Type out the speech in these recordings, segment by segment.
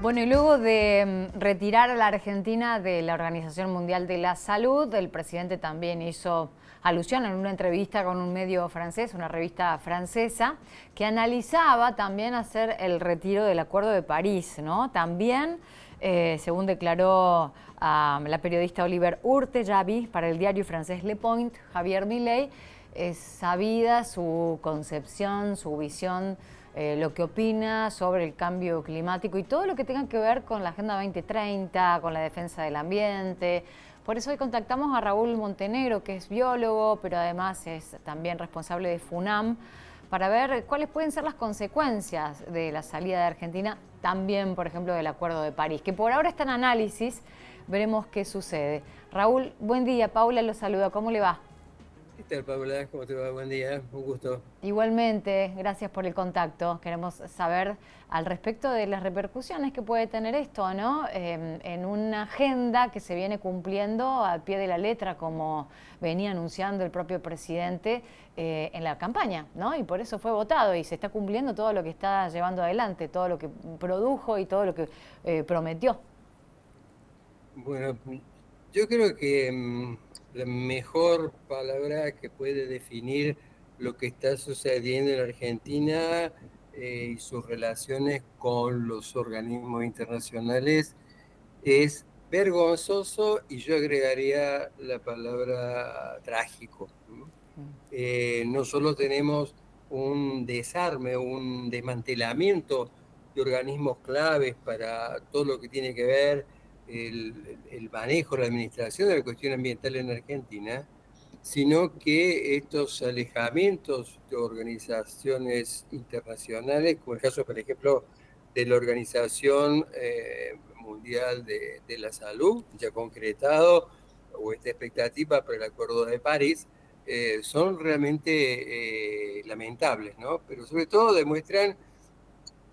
Bueno, y luego de retirar a la Argentina de la Organización Mundial de la Salud, el presidente también hizo alusión en una entrevista con un medio francés, una revista francesa, que analizaba también hacer el retiro del Acuerdo de París, ¿no? También, según declaró la periodista Oliver Urtejavi para el diario francés Le Point, Javier Milei, es sabida su concepción, su visión, lo que opina sobre el cambio climático y todo lo que tenga que ver con la Agenda 2030, con la defensa del ambiente. Por eso hoy contactamos a Raúl Montenegro, que es biólogo, pero además es también responsable de FUNAM, para ver cuáles pueden ser las consecuencias de la salida de Argentina, también, por ejemplo, del Acuerdo de París, que por ahora está en análisis. Veremos qué sucede. Raúl, buen día. Paula lo saluda. ¿Cómo le va? ¿Qué tal, Paula? ¿Cómo te va? Buen día, un gusto. Igualmente, gracias por el contacto. Queremos saber al respecto de las repercusiones que puede tener esto, ¿no? En una agenda que se viene cumpliendo al pie de la letra, como venía anunciando el propio presidente en la campaña, ¿no? Y por eso fue votado y se está cumpliendo todo lo que está llevando adelante, todo lo que produjo y todo lo que prometió. Bueno, yo creo que la mejor palabra que puede definir lo que está sucediendo en Argentina y sus relaciones con los organismos internacionales es vergonzoso, y yo agregaría la palabra trágico, ¿no? No solo tenemos un desarme, un desmantelamiento de organismos claves para todo lo que tiene que ver el manejo, la administración de la cuestión ambiental en Argentina, sino que estos alejamientos de organizaciones internacionales, como el caso, por ejemplo, de la Organización Mundial de la Salud, ya concretado, o esta expectativa para el Acuerdo de París, son realmente lamentables, ¿no? Pero sobre todo demuestran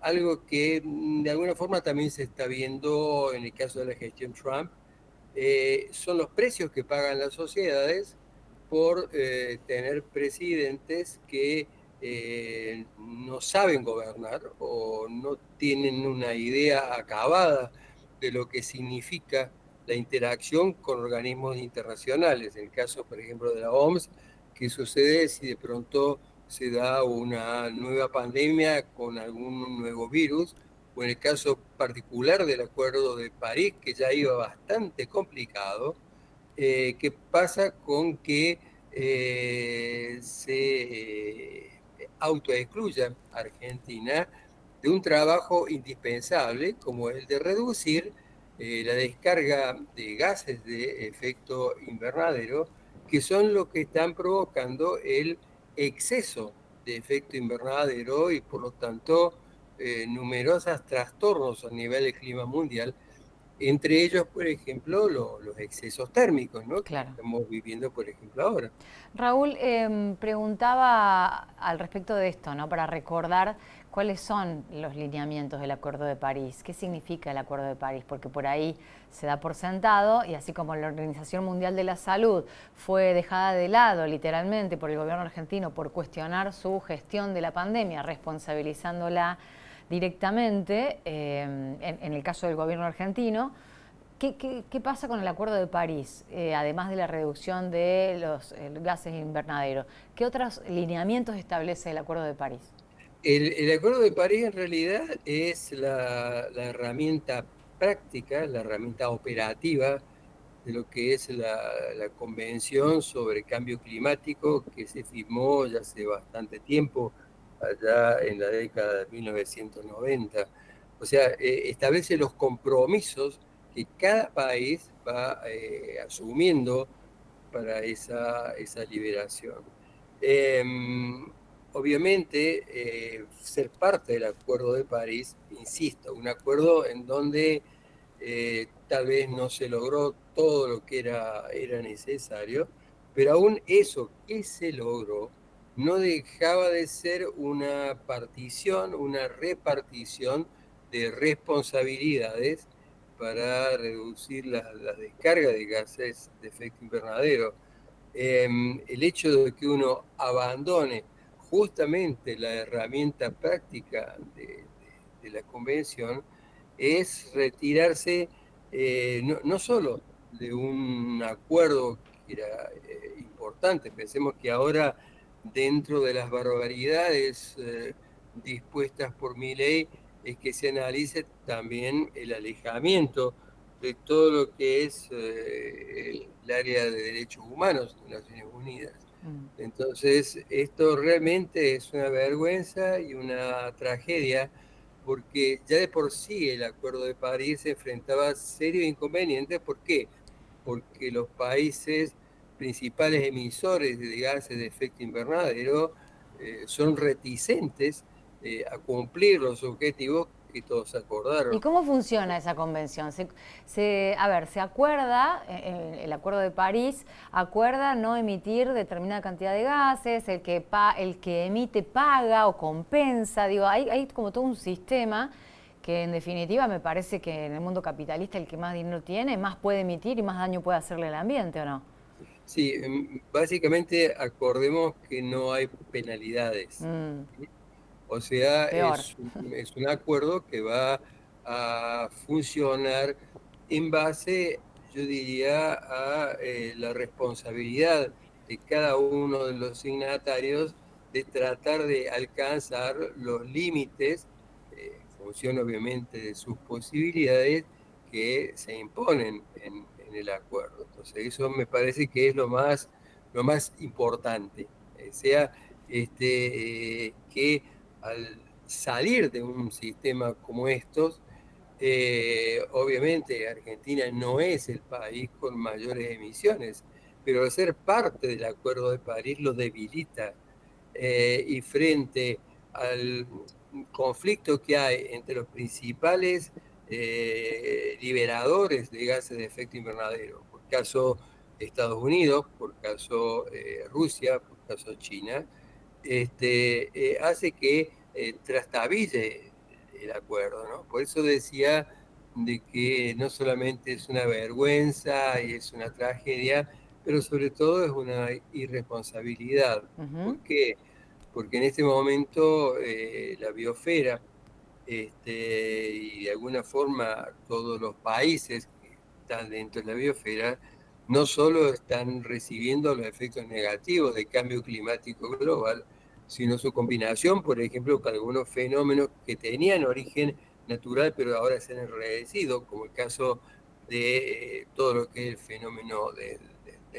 algo que de alguna forma también se está viendo en el caso de la gestión Trump. Son los precios que pagan las sociedades por tener presidentes que no saben gobernar o no tienen una idea acabada de lo que significa la interacción con organismos internacionales. En el caso, por ejemplo, de la OMS, ¿qué sucede si de pronto se da una nueva pandemia con algún nuevo virus? O en el caso particular del Acuerdo de París, que ya iba bastante complicado, ¿qué pasa con que se autoexcluya Argentina de un trabajo indispensable como el de reducir la descarga de gases de efecto invernadero, que son los que están provocando el exceso de efecto invernadero y por lo tanto numerosos trastornos a nivel del clima mundial, entre ellos, por ejemplo, los excesos térmicos, ¿no? Que Claro. estamos viviendo, por ejemplo, ahora. Raúl, preguntaba al respecto de esto, ¿no? Para recordar cuáles son los lineamientos del Acuerdo de París, qué significa el Acuerdo de París, porque por ahí se da por sentado, y así como la Organización Mundial de la Salud fue dejada de lado literalmente por el gobierno argentino por cuestionar su gestión de la pandemia, responsabilizándola directamente, en el caso del gobierno argentino. ¿Qué pasa con el Acuerdo de París, además de la reducción de los gases invernaderos? ¿Qué otros lineamientos establece el Acuerdo de París? El Acuerdo de París en realidad es la herramienta práctica, la herramienta operativa de lo que es la Convención sobre Cambio Climático, que se firmó ya hace bastante tiempo, allá en la década de 1990. O sea, establece los compromisos que cada país va asumiendo para esa liberación. Eh, Obviamente, ser parte del Acuerdo de París, insisto, un acuerdo en donde tal vez no se logró todo lo que era necesario, pero aún eso que se logró no dejaba de ser una partición, una repartición de responsabilidades para reducir las descargas de gases de efecto invernadero. El hecho de que uno abandone justamente la herramienta práctica de la convención es retirarse no solo de un acuerdo que era importante, pensemos que ahora dentro de las barbaridades dispuestas por Milei es que se analice también el alejamiento de todo lo que es el área de derechos humanos de Naciones Unidas. Entonces, esto realmente es una vergüenza y una tragedia, porque ya de por sí el Acuerdo de París enfrentaba serios inconvenientes. ¿Por qué? Porque los países principales emisores de gases de efecto invernadero son reticentes a cumplir los objetivos que todos ¿Y acordaron. cómo funciona esa convención? A ver, se acuerda, el Acuerdo de París acuerda no emitir determinada cantidad de gases, el que emite paga o compensa, digo, hay como todo un sistema que en definitiva me parece que en el mundo capitalista el que más dinero tiene, más puede emitir y más daño puede hacerle al ambiente, ¿o no? Sí, básicamente acordemos que no hay penalidades. Mm, O sea, peor. es un acuerdo que va a funcionar en base, yo diría, a la responsabilidad de cada uno de los signatarios de tratar de alcanzar los límites, en función obviamente de sus posibilidades, que se imponen en el acuerdo. Entonces, eso me parece que es lo más importante. Sea que al salir de un sistema como estos, obviamente Argentina no es el país con mayores emisiones, pero al ser parte del Acuerdo de París lo debilita. Y frente al conflicto que hay entre los principales liberadores de gases de efecto invernadero, por caso Estados Unidos, por caso Rusia, por caso China, hace que trastabille el acuerdo, ¿no? Por eso decía de que no solamente es una vergüenza y es una tragedia, pero sobre todo es una irresponsabilidad. Ujú. ¿Por qué? Porque en este momento la biosfera y de alguna forma todos los países que están dentro de la biosfera no solo están recibiendo los efectos negativos del cambio climático global, sino su combinación, por ejemplo, con algunos fenómenos que tenían origen natural, pero ahora se han enredecido, como el caso de todo lo que es el fenómeno del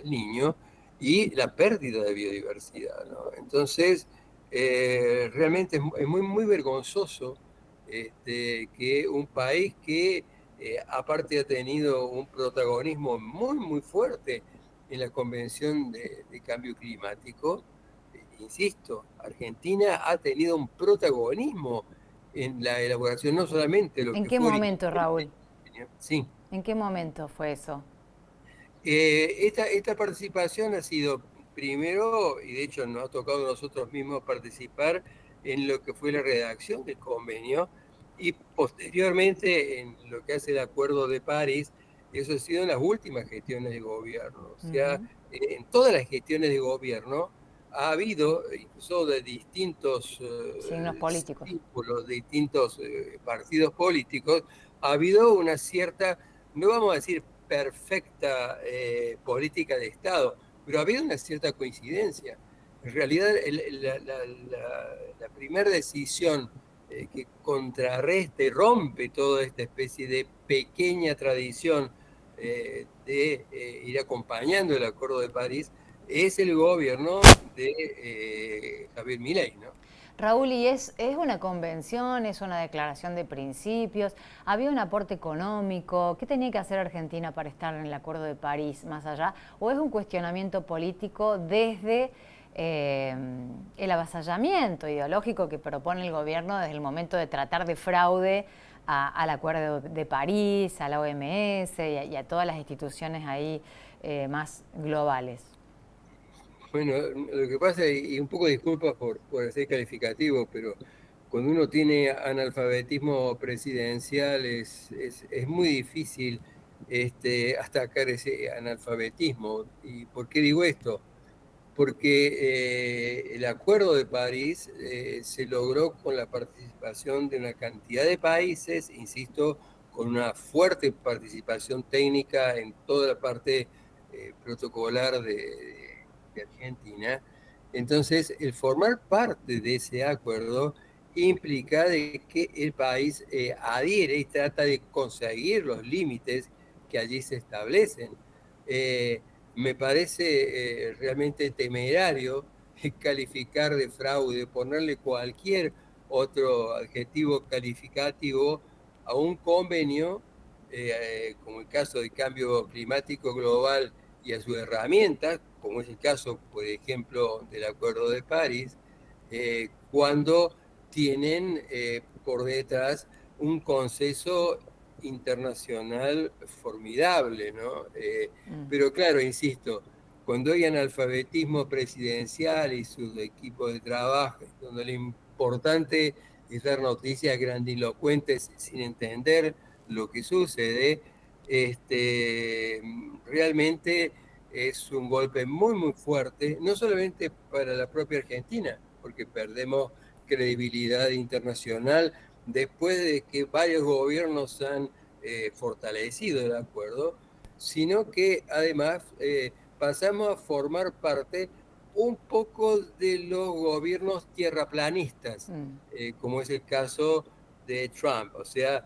niño y la pérdida de biodiversidad, ¿no? Entonces, realmente es muy vergonzoso que un país que aparte ha tenido un protagonismo muy fuerte en la Convención de Cambio Climático. Insisto, Argentina ha tenido un protagonismo en la elaboración, no solamente de lo ¿En que qué fue momento, originalmente. Raúl? Sí, ¿En qué momento fue eso? esta participación ha sido primero, y de hecho nos ha tocado a nosotros mismos participar en lo que fue la redacción del convenio, y posteriormente en lo que hace el Acuerdo de París. Eso ha sido en las últimas gestiones de gobierno. O sea, Ujú. en todas las gestiones de gobierno ha habido, incluso de distintos Signos políticos. círculos, de distintos partidos políticos, ha habido una cierta, no vamos a decir perfecta política de Estado, pero ha habido una cierta coincidencia. En realidad, la primera decisión que contrarresta y rompe toda esta especie de pequeña tradición de ir acompañando el Acuerdo de París es el gobierno de Javier Milei, ¿no? Raúl, ¿y es una convención, es una declaración de principios? ¿Había un aporte económico? ¿Qué tenía que hacer Argentina para estar en el Acuerdo de París más allá? ¿O es un cuestionamiento político desde eh, el avasallamiento ideológico que propone el gobierno desde el momento de tratar de fraude al Acuerdo de París, a la OMS y a todas las instituciones ahí más globales? Bueno, lo que pasa, y un poco disculpas por ser calificativo, pero cuando uno tiene analfabetismo presidencial es muy difícil atacar ese analfabetismo. ¿Y por qué digo esto? porque el Acuerdo de París se logró con la participación de una cantidad de países, insisto, con una fuerte participación técnica en toda la parte protocolar de Argentina. Entonces, el formar parte de ese acuerdo implica de que el país adhiere y trata de conseguir los límites que allí se establecen. Me parece realmente temerario calificar de fraude, ponerle cualquier otro adjetivo calificativo a un convenio, como el caso del cambio climático global y a sus herramientas, como es el caso, por ejemplo, del Acuerdo de París, cuando tienen por detrás un consenso internacional formidable, ¿no? Pero claro, insisto, cuando hay analfabetismo presidencial y sus equipos de trabajo, donde lo importante es dar noticias grandilocuentes sin entender lo que sucede, realmente es un golpe muy, muy fuerte, no solamente para la propia Argentina, porque perdemos credibilidad internacional después de que varios gobiernos han fortalecido el acuerdo, sino que además pasamos a formar parte un poco de los gobiernos tierraplanistas, como es el caso de Trump, o sea,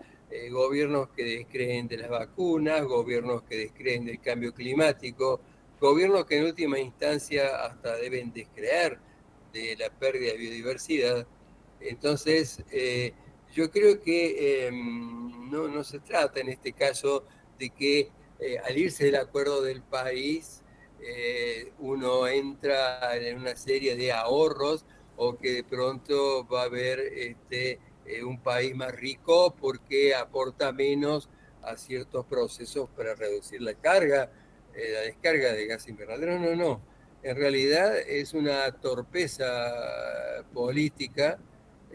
gobiernos que descreen de las vacunas, gobiernos que descreen del cambio climático, gobiernos que en última instancia hasta deben descreer de la pérdida de biodiversidad. Entonces, yo creo que no se trata en este caso de que al irse del acuerdo del país uno entra en una serie de ahorros o que de pronto va a haber un país más rico porque aporta menos a ciertos procesos para reducir la carga, la descarga de gas invernadero. No, no, no. En realidad es una torpeza política,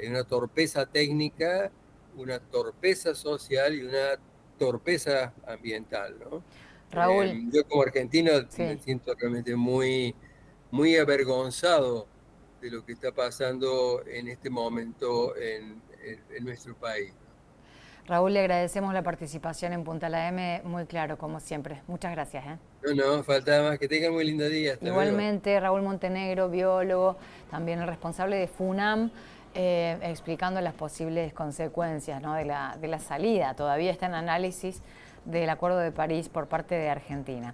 una torpeza técnica, una torpeza social y una torpeza ambiental, ¿no? Raúl, Yo como argentino me sí. siento realmente muy, muy avergonzado de lo que está pasando en este momento en nuestro país. Raúl, le agradecemos la participación en Punta la M, muy claro, como siempre. Muchas gracias. No, no, falta más. Que tengan muy lindo día. Hasta luego. Igualmente, Raúl Montenegro, biólogo, también el responsable de FUNAM, explicando las posibles consecuencias, ¿no?, de la salida. Todavía está en análisis del Acuerdo de París por parte de Argentina.